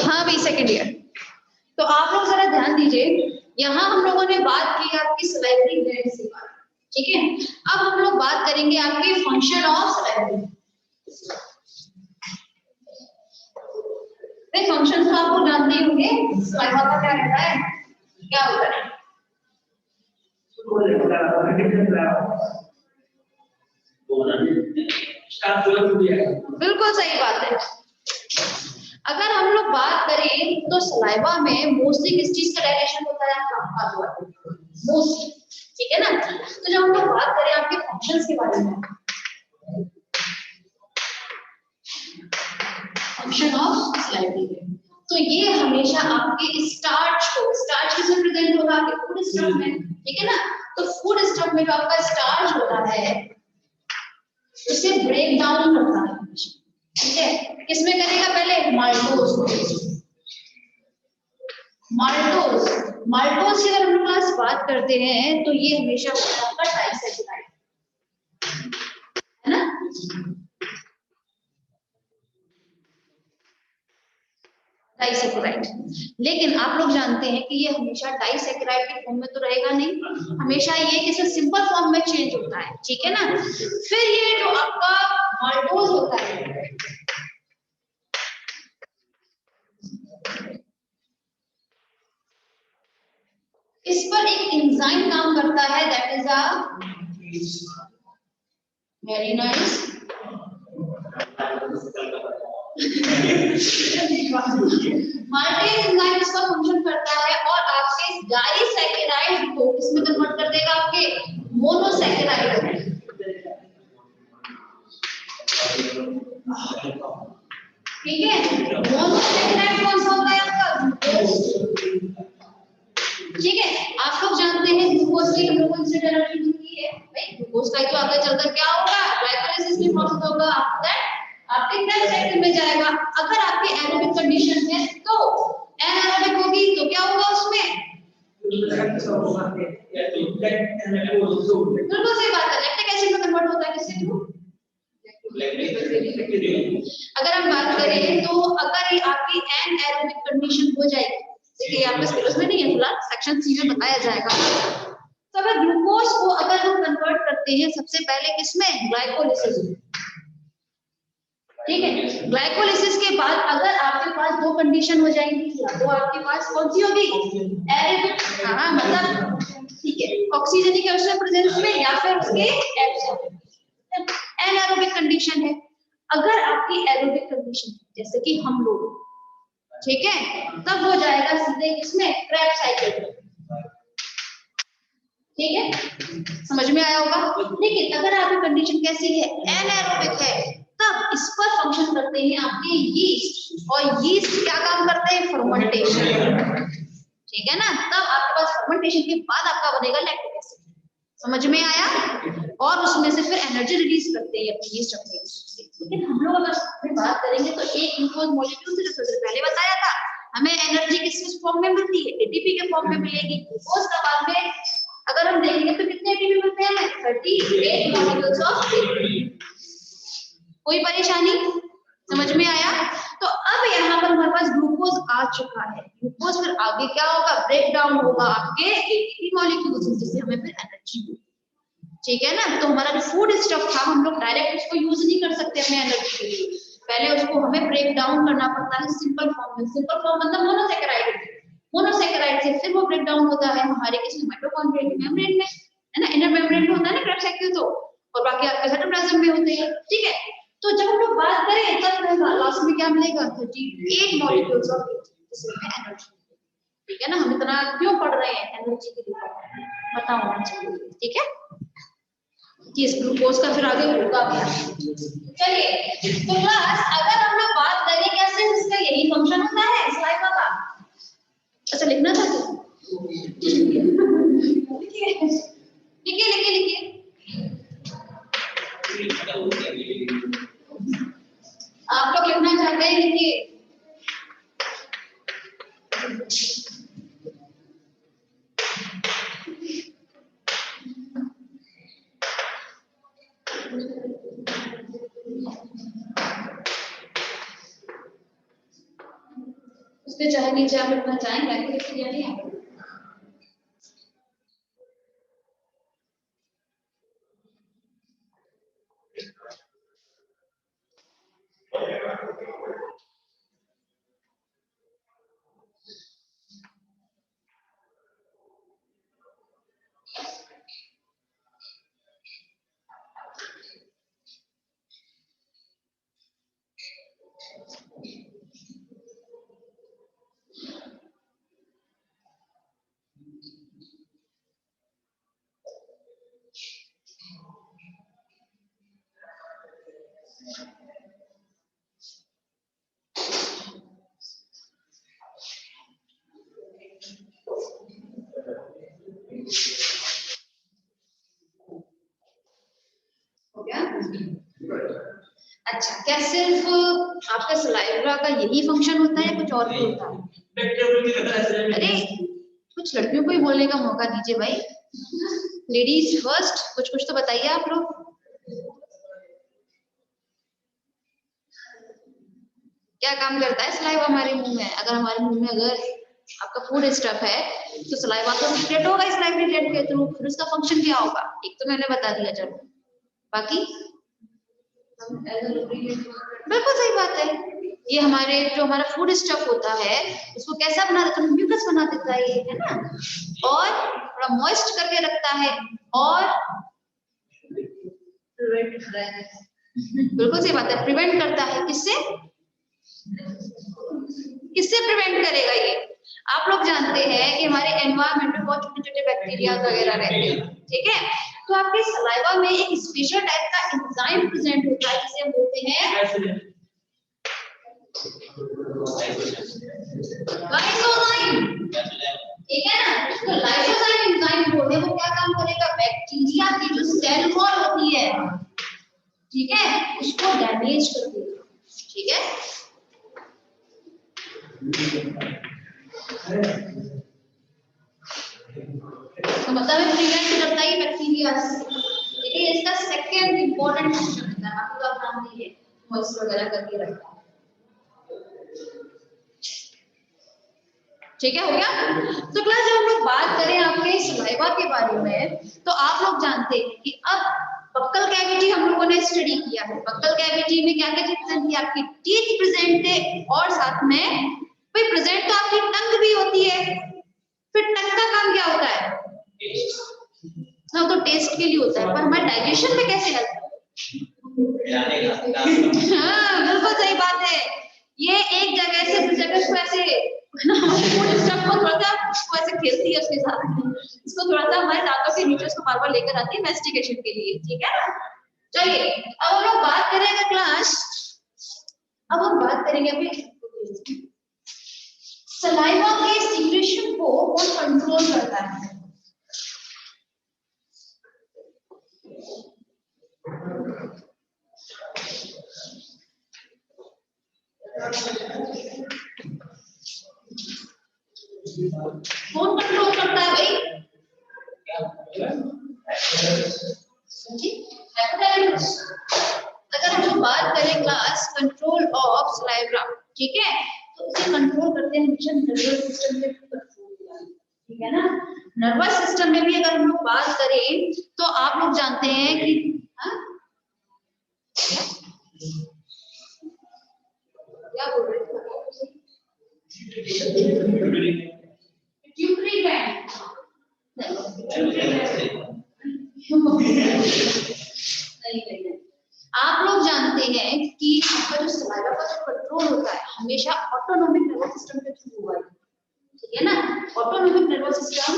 हाँ भाई second year. तो आप लोग जरा ध्यान दीजिए, यहाँ हम लोगों ने बात की आपकी सलाइवरी ग्लैंड से, ठीक है। अब हम लोग बात करेंगे आपके फंक्शन ऑफ सलाइवरी। फंक्शन तो आप लोग जानते ही होंगे, सलाइवा का क्या रहता है, क्या होता है? बिल्कुल सही बात है। अगर हम लोग बात करें तो सलाइवा में मोस्टली किस चीज का डायरेक्शन होता है आपका, मोस्टली, ठीक है ना। तो जब हम लोग बात करें आपके फंक्शंस के बारे में, फंक्शन ऑफ सलाइवरी, तो ये हमेशा आपके स्टार्च को, स्टार्च किसमें प्रेजेंट होगा, आपके फूड स्टफ में, ठीक है ना। तो फूड स्टफ में जो आपका स्टार्च होता है उसे ब्रेक डाउन करता है, ठीक है। किसमें करेगा पहले, माल्टोज, माल्टोज, माल्टोज की अगर हम क्लास बात करते हैं तो ये हमेशा होता है आपका डाइसैकेराइड, है ना। डाइसैकेराइड, लेकिन आप लोग जानते हैं कि ये हमेशा डाइसैकेराइड के फॉर्म में तो रहेगा नहीं, हमेशा ये किसी सिंपल फॉर्म में चेंज होता है, ठीक है ना। फिर ये जो आपका माल्टोज होता है, इस पर एक एंजाइम काम करता है, that is a very nice maltase enzyme इसका फंक्शन करता है और आपके डाइसैकेराइड को किसमें कन्वर्ट कर देगा, आपके मोनोसैकेराइड में, ठीक है। मोनोसैकेराइड कौन सा होता है आपका, ग्लूकोज, ठीक है। आप लोग जानते हैं ग्लूकोज की हम लोगों से एनर्जी मिलती है भाई, ग्लूकोज का तो आगे चलकर क्या होगा, ग्लाइकोलाइसिस में प्रोसेस होगा, आफ्टर दैट आपके क्रैश साइकिल में जाएगा। अगर आपकी एरोबिक कंडीशन है तो एनारोबिक होगी तो क्या होगा उसमें, बिल्कुल सही बात है, लैक्टिक एसिड में कन्वर्ट होता है किसके थ्रू, अगर हम बात करें तो अगर ये आपकी एनारोबिक कंडीशन हो जाएगी, देखिए आपके सिलेबस में नहीं है फिलहाल, सेक्शन सी में बताया जाएगा। तो अगर ग्लूकोज को अगर हम कन्वर्ट करते हैं सबसे पहले किसमें, ग्लाइकोलाइसिस, ठीक है। ग्लाइकोलाइसिस के बाद अगर आपके पास दो कंडीशन हो जाएंगी, तो आपके पास कौन सी होगी, एरोबिक, हाँ मतलब ठीक है, ऑक्सीजन की उसमें प्रेजेंस में या फिर उसके एब्सेंट, एनारोबिक कंडीशन है। अगर आपकी एरोबिक कंडीशन जैसे कि हम लोग, ठीक है, तब हो जाएगा सीधे किसमें, क्रैश साइकिल, ठीक है, समझ में आया होगा। लेकिन अगर आपकी कंडीशन कैसी है, एनारोबिक है, तब इस पर फंक्शन करते हैं आपके यीस्ट, और यीस्ट क्या काम करते हैं, फर्मेंटेशन, ठीक है ना। तब आपके पास फर्मेंटेशन के बाद आपका बनेगा लैक्टिक एसिड, समझ में आया, और उसमें से फिर एनर्जी रिलीज करते हैं अपनी यीस्ट अपने। लेकिन हम लोग अगर बात करेंगे तो एक ग्लूकोज मॉलिक्यूल से, जैसे पहले बताया था, हमें एनर्जी किस फॉर्म में मिलती है, एटीपी के फॉर्म में मिलेगी। ग्लूकोज का बाद में अगर हम देखेंगे तो कितने एटीपी मिलते हैं, 38 मॉलिक्यूल्स ऑफ एटीपी। कोई परेशानी, समझ में आया। तो अब यहाँ पर हमारे पास ग्लूकोज आ चुका है, ग्लूकोज फिर आगे क्या होगा, ब्रेक डाउन होगा आपके एटीपी मॉलिक्यूल्स, जिससे हमें फिर एनर्जी मिलेगी, ठीक है ना। तो हमारा जो फूड स्टफ था हम लोग डायरेक्ट उसको यूज नहीं कर सकते अपने एनर्जी के लिए, पहले उसको हमें ब्रेक डाउन करना पड़ता है सिंपल फॉर्म में। सिंपल फॉर्म मतलब मोनोसैकेराइड, मोनोसैकेराइड से फिर वो ब्रेक डाउन होता है हमारे किसी माइटोकॉन्ड्रिया की मेम्ब्रेन में, है ना, इनर मेम्ब्रेन में होता है ना क्रैश साइकिल, तो और बाकी आपके साइटोप्लाज्म में होते हैं, ठीक है। तो जब हम लोग बात करें तब रहेगा लास्ट में क्या मिलेगा, 38 मॉलिक्यूल्स ऑफ जिसमें एनर्जी, ठीक है ना। हम इतना क्यों पढ़ रहे हैं, एनर्जी के लिए पता होना चाहिए, ठीक है, कि इस ग्लूकोज का फिर आगे होगा क्या। चलिए तो क्लास अगर हम लोग बात करें कैसे, इसका यही फंक्शन होता है सलाइवा का। अच्छा लिखना था लिखिए लिखिए लिखिए लिखिए, आप लोग लिखना चाहते हैं लिखिए। पे चाहे नीचे आप अपना चाहें बैक्टीरिया नहीं है। अच्छा, क्या सिर्फ आपका सलाइवा का यही फंक्शन होता है या कुछ और भी होता है? अरे कुछ लड़कियों को ही बोलने का मौका दीजिए भाई, लेडीज फर्स्ट, कुछ कुछ तो बताइए आप लोग। क्या काम करता है सलाइवा हमारे मुंह में? अगर हमारे मुंह में अगर आपका फूड स्टफ है तो सलाइवा तो सीक्रेट होगा इस लाइवरी ग्लैंड के थ्रू, फिर उसका फंक्शन क्या होगा? एक तो मैंने बता दिया, चलो बाकी बिल्कुल सही बात है। ये हमारे जो हमारा फूड स्टफ होता है उसको कैसा बना देता है? म्यूकस बना देता है ये, है ना, और थोड़ा मॉइस्ट करके रखता है और बिल्कुल सही बात है, प्रिवेंट करता है। किससे किससे प्रिवेंट करेगा ये? आप लोग जानते हैं कि हमारे एनवायरनमेंट में बहुत छोटे छोटे बैक्टीरिया वगैरह रहते हैं, ठीक है, तो आपके सलाइवा में एक स्पेशल टाइप का एंजाइम प्रेजेंट होता है जिसे हम बोलते हैं लाइसोजाइम, ठीक है ना। तो लाइसोजाइम एंजाइम बोलते हैं, वो क्या काम करेगा? बैक्टीरिया की जो सेल वॉल होती है, ठीक है, उसको डैमेज कर देगा, ठीक है। तो मतलब है प्रिवेंट करता है बैक्टीरिया से, ठीक है। इसका सेकंड इंपॉर्टेंट फंक्शन होता है, आपको आप नाम दीजिए, मॉइस्ट वगैरह करके रखता है, ठीक है, हो गया। तो क्लास जब हम लोग बात करें आपके सलाइवा के बारे में तो आप लोग जानते हैं कि अब बक्कल कैविटी हम लोगों ने स्टडी किया है। बक्कल कैविटी में क्या क्या चीज प्रेजेंट है? आपकी टीथ प्रेजेंट है और साथ में भाई प्रेजेंट तो आपकी टंग भी होती है। फिर टंग का काम क्या होता है? हाँ, तो टेस्ट के लिए होता है, पर हमारे डाइजेशन में कैसे हेल्प हाँ बिल्कुल सही बात है। ये एक जगह से दूसरी जगह को ऐसे फूड स्टफ को थोड़ा सा उसको ऐसे खेलती है उसके साथ, इसको थोड़ा सा हमारे दांतों के नीचे उसको बार बार लेकर आती है मेस्टिकेशन के लिए, ठीक है ना। चलिए अब हम लोग बात करेंगे क्लास, अब हम बात करेंगे अभी सलाइवा के सीक्रेशन को कौन कंट्रोल करता है? कौन कंट्रोल करता है भाई? अगर हम बात करें क्लास कंट्रोल ऑफ सलाइवा, ठीक है, तो उसे कंट्रोल करते हैं नर्वस सिस्टम के कंट्रोल, ठीक है ना। नर्वस सिस्टम में भी अगर हम लोग बात करें तो आप लोग जानते हैं कि क्या बोल रहे थे? ट्यूबरी ग्लैंड, नहीं, आप लोग जानते हैं कि आपका जो सलाइवा का जो कंट्रोल होता है हमेशा ऑटोनोमिक नर्वस सिस्टम के थ्रू हुआ है, ठीक है ना। ऑटोनोमिक नर्वस सिस्टम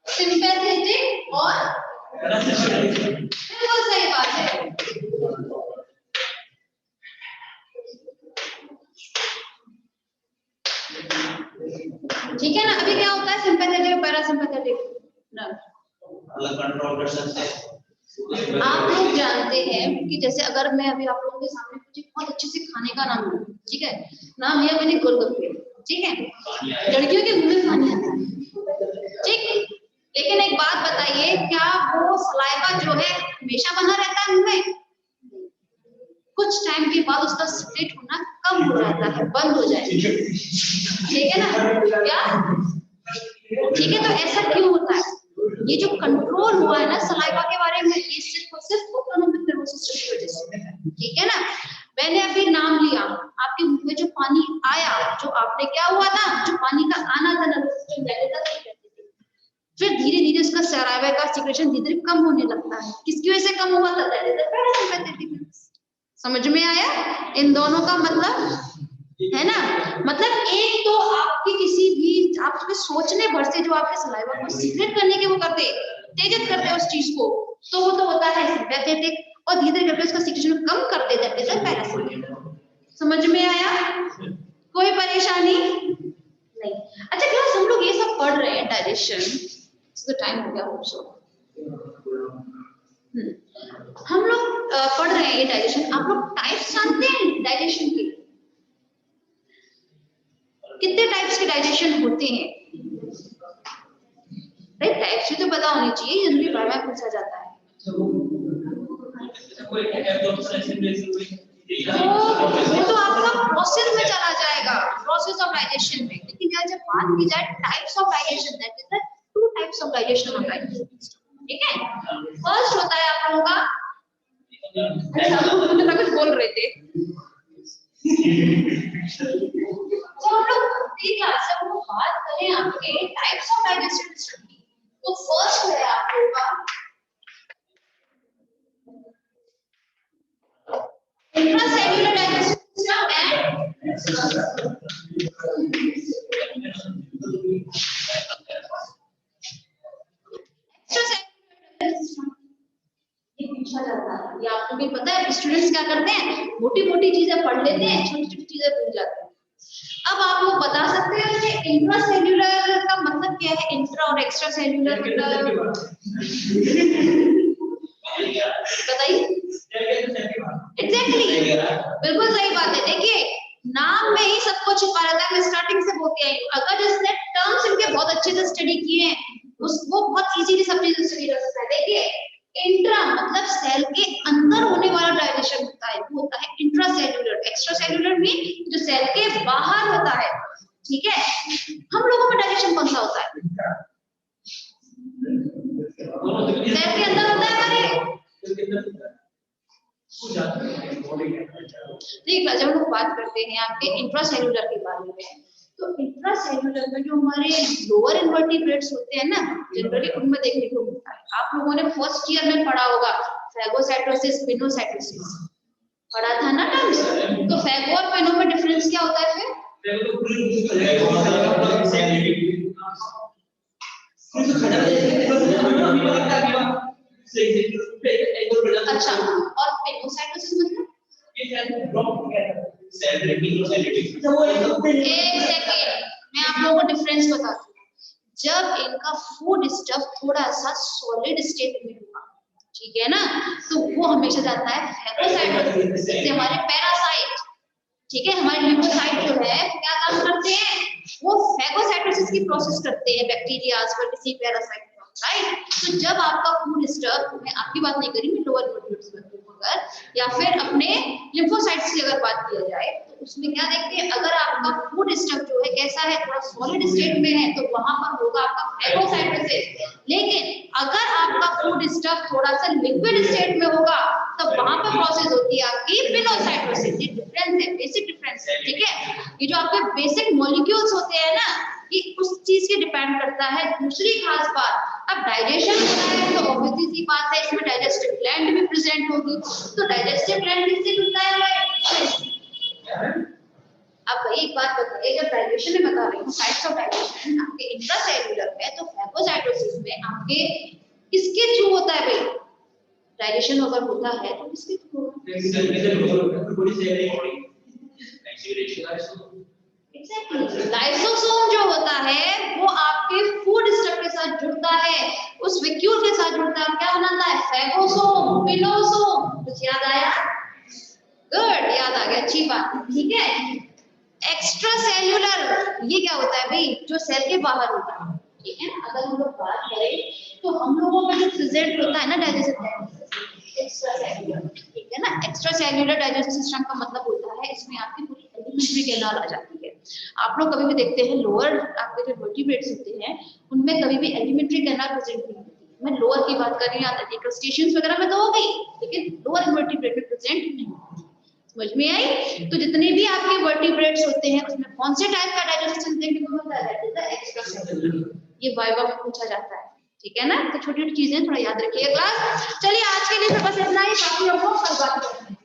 सिंपैथेटिक और बिल्कुल सही बात है। ठीक है ना। अभी क्या होता है सिंपैथेटिक पैरासिम्पैथेटिक नर्व, कंट्रोल कर सकते हैं। आप लोग जानते हैं कि जैसे अगर मैं अभी आप लोगों के सामने कुछ बहुत अच्छे से खाने का नाम लूं, ठीक है, नाम लिया मैंने गोलगप्पे, ठीक है, लड़कियों के मुंह में पानी आता है, ठीक, लेकिन एक बात बताइए, क्या वो सलाइवा जो है हमेशा बना रहता है मुंह में? कुछ टाइम के बाद उसका स्प्लिट होना कम हो जाता है, बंद हो जाएगा, ठीक है ना, क्या ठीक है। तो ऐसा क्यों होता है? ये जो कंट्रोल हुआ है ना सलाइवा के बारे में, ये सिर्फ और सिर्फ ऑटोनोमिक नर्वस सिस्टम की वजह से, ठीक है ना। मैंने अभी नाम लिया, आपके मुंह में जो पानी आया, जो आपने क्या हुआ था, जो पानी का आना था नर्वस सिस्टम पहले तक, फिर धीरे धीरे उसका सलाइवा का सीक्रेशन धीरे धीरे कम होने लगता है। किसकी वजह से कम हुआ था? पैरासिम्पैथेटिक। समझ में आया इन दोनों का मतलब, है ना। मतलब एक तो आपके किसी भी आपके सोचने भर से जो आपके सलाइवा को सीक्रेट करने के वो करते, तेजित करते उस चीज को, तो वो तो होता है सिंपैथेटिक, और धीरे धीरे करके उसका सीक्रेशन कम कर देते हैं पैरासिम्पैथेटिक। समझ में आया? कोई परेशानी नहीं। अच्छा क्लास हम लोग ये सब पढ़ रहे हैं डाइजेशन, तो टाइम हो गया हम लोग पढ़ रहे हैं ये डाइजेशन। आप लोग टाइप्स जानते हैं डाइजेशन के? कितने टाइप्स के डाइजेशन होते हैं? राइट, टाइप्स भी तो पता होनी चाहिए, जनरली बार बार पूछा जाता है। वो तो आपका प्रोसेस में चला जाएगा, प्रोसेस ऑफ डाइजेशन में। लेकिन यहाँ जब बात की जाए types of digestion, that is the two types of digestion of digestion, ठीक है। फर्स्ट होता है आप लोगों का, अच्छा कुछ बोल रहे थे तो हम लोग क्लास जब हम बात करें आपके टाइप्स ऑफ डाइजेस्टिव सिस्टम की, तो फर्स्ट है आप लोगों का intracellular digestive system and extracellular system. ये पूछा जाता है, ये आपको भी पता है। स्टूडेंट्स क्या करते हैं, मोटी मोटी चीजें पढ़ लेते हैं, छोटी छोटी चीजें भूल जाते हैं। अब आप लोग बता सकते हैं कि इंट्रासेल्युलर का मतलब क्या है, इंट्रा और एक्स्ट्रा सेल्युलर मतलब बताइए। एग्जैक्टली, बिल्कुल सही बात है। देखिए नाम में ही सब कुछ छिपा रहता है। मैं स्टार्टिंग से बोलती आई, अगर जिसने टर्म्स इनके बहुत अच्छे से स्टडी किए हैं वो बहुत इजीली सब चीजें स्टडी कर सकता है। देखिए इंट्रा मतलब सेल के अंदर होने वाला डाइजेशन होता है, वो होता है इंट्रासेल्युलर। एक्स्ट्रा सेल्युलर में जो सेल के बाहर होता है, ठीक है। हम लोगों में डाइजेशन कौन सा होता है? सेल के अंदर होता है हमारे। ठीक है, जब हम लोग बात करते हैं आपके इंट्रासेल्युलर के बारे में, तो इंट्रासेल्युलर में जो हमारे लोअर इन्वर्टिब्रेट्स होते हैं ना, जनरली उनमें देखने को मिलता है। आप लोगों ने फर्स्ट ईयर में पढ़ा होगा फैगोसाइटोसिस, पिनोसाइटोसिस पढ़ा था ना टर्म्स। तो फैगो और पिनो में डिफरेंस क्या होता है फिर? अच्छा, और पिनोसाइटोसिस मतलब? एक सेकेंड, मैं आप लोगों को डिफरेंस बताती हूँ। जब इनका फूड स्टफ थोड़ा सा सॉलिड स्टेट में होगा, ठीक है ना, तो वो हमेशा जाता है फैगोसाइटोसिस। जैसे हमारे पैरासाइट, ठीक है, हमारे ल्यूकोसाइट जो है क्या काम करते हैं, वो फैगोसाइटोसिस की प्रोसेस करते हैं बैक्टीरियाज पर, किसी पैरासाइट, राइट। तो जब आपका फूड स्टफ, मैं आपकी बात नहीं करी, मैं लोअर इन्वर्टिब्रेट्स की अगर या फिर अपने लिम्फोसाइट्स की अगर बात किया जाए, तो उसमें क्या देखते हैं, अगर आपका फूड स्टफ जो है कैसा है, थोड़ा सॉलिड स्टेट में है, तो वहां पर होगा आपका फैगोसाइटोसिस। लेकिन अगर आपका फूड स्टफ थोड़ा सा लिक्विड स्टेट में होगा, तो वहां पर प्रोसेस होती है आपकी पिनोसाइटोसिस। ये डिफरेंस है, बेसिक डिफरेंस है, ठीक है। ये जो आपके बेसिक मॉलिक्यूल्स होते हैं ना, कि उस चीज के डिपेंड करता है। दूसरी खास बात, अब डाइजेशन होता है तो ऑब्वियसली सी बात है इसमें डाइजेस्टिव ग्लैंड भी प्रेजेंट होगी। तो डाइजेस्टिव ग्लैंड किससे मिलता है हमें? अब वही एक बात बताइए, जब डाइजेशन में बता रही हूँ टाइप्स ऑफ डाइजेशन, आपके इंट्रासेल्युलर में तो फैगोसाइटोसिस में आपके किसके थ्रू होता है भाई डाइजेशन? अगर होता है तो किसके थ्रू होता है? एग्जैक्टली, लाइसोसोम जो होता है वो आपके फूड स्टफ के साथ जुड़ता है, उस वैक्यूल के साथ जुड़ता है, क्या बनाता है? फैगोसोम, पिलोसोम। कुछ याद आया? गुड, याद आ गया, अच्छी बात, ठीक है। एक्स्ट्रा सेल्यूलर, ये क्या होता है भाई? जो सेल के बाहर होता है, ठीक है। अगर हम लोग बात करें तो हम लोगों में जो प्रेजेंट होता है ना डाइजेस्टिव एक्स्ट्रा सेल्यूलर, ठीक है ना। एक्स्ट्रा सेल्यूलर डाइजेस्टिव सिस्टम का मतलब होता है इसमें आपकी पूरी एलिमेंट्री कैनाल आ जाती है। आप लोग कभी भी देखते हैं लोअर आपके जो वर्टिब्रेट्स होते हैं उनमें कभी भी एलिमेंट्री कैनाल प्रेजेंट नहीं होती। मैं लोअर की बात कर रही हूं, क्रस्टेशियंस वगैरह में तो हो गई, लेकिन लोअर इन्वर्टिब्रेट में प्रेजेंट नहीं होती। समझ में आई? तो जितने भी आपके वर्टिब्रेट्स होते हैं उसमें कौन से टाइप का डाइजेस्टिव सिस्टम देखने को मिलता है? That is the extra cellular. ये वाइवा में पूछा जाता है, ठीक है ना। तो छोटी छोटी चीजें थोड़ा याद रखिएगा क्लास। चलिए आज के लिए तो बस इतना ही, बाकी हम लोग कल बात करेंगे।